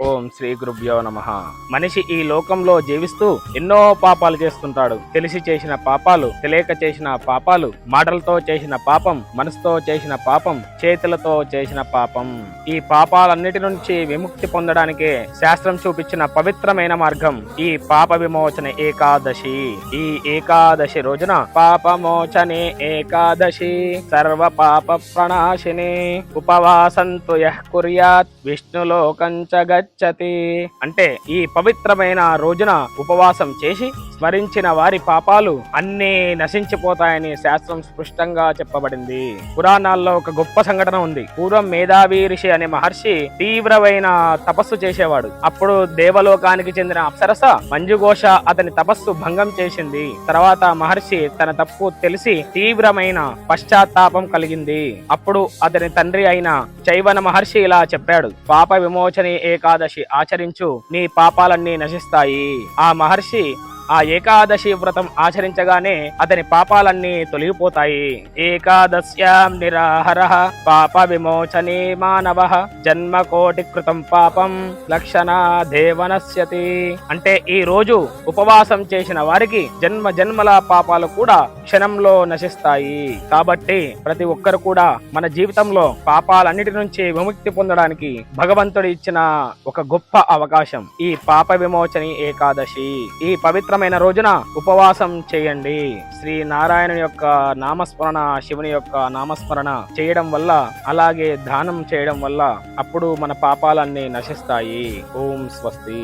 ఓం శ్రీ గురుభ్యో నమః. మనిషి ఈ లోకంలో జీవిస్తూ ఎన్నో పాపాలు చేస్తుంటాడు. తెలిసి చేసిన పాపాలు, తెలియక చేసిన పాపాలు, మాటలతో చేసిన పాపం, మనసుతో చేసిన పాపం, చేతులతో చేసిన పాపం. ఈ పాపాలన్నిటి నుంచి విముక్తి పొందడానికే శాస్త్రం చూపించిన పవిత్రమైన మార్గం ఈ పాప విమోచన ఏకాదశి. ఈ ఏకాదశి రోజున పాపమోచనే ఏకాదశి సర్వ పాప ప్రణాశిని ఉపవాసంతు యః కుర్యాత్ విష్ణులోకం చ గచ్చతి. అంటే ఈ పవిత్రమైన రోజున ఉపవాసం చేసి స్మరించిన వారి పాపాలు అన్నీ నశించిపోతాయని శాస్త్రం స్పష్టంగా చెప్పబడింది. పురాణాల్లో ఒక గొప్ప సంఘటన ఉంది. పూర్వం మేధావి ఋషి అనే మహర్షి తీవ్రమైన తపస్సు చేసేవాడు. అప్పుడు దేవలోకానికి చెందిన అప్సరస మంజుఘోష అతని తపస్సు భంగం చేసింది. తర్వాత మహర్షి తన తప్పు తెలిసి తీవ్రమైన పశ్చాత్తాపం కలిగింది. అప్పుడు అతని తండ్రి అయిన చైవన మహర్షి ఇలా చెప్పాడు: పాప విమోచని ఏకాదశి ఆచరించు, నీ పాపాలన్నీ నశిస్తాయి. ఆ మహర్షి ఆ ఏకాదశి వ్రతం ఆచరించగానే అతని పాపాలన్నీ తొలగిపోతాయి. ఏకాదశ్యాం నిరాహరః పాప విమోచనే మానవః జన్మ కోటి కృతం పాపం లక్షణాదేవనశ్యతి. అంటే ఈ రోజు ఉపవాసం చేసిన వారికి జన్మ జన్మల పాపాలు కూడా క్షణంలో నశిస్తాయి. కాబట్టి ప్రతి ఒక్కరు కూడా మన జీవితంలో పాపాలన్నిటి నుంచి విముక్తి పొందడానికి భగవంతుడు ఇచ్చిన ఒక గొప్ప అవకాశం ఈ పాప విమోచని ఏకాదశి. ఈ పవిత్రమైన రోజున ఉపవాసం చేయండి. శ్రీ నారాయణుని యొక్క నామస్మరణ, శివుని యొక్క నామస్మరణ చేయడం వల్ల, అలాగే దానం చేయడం వల్ల అప్పుడు మన పాపాలన్నీ నశిస్తాయి. ఓం స్వస్తి.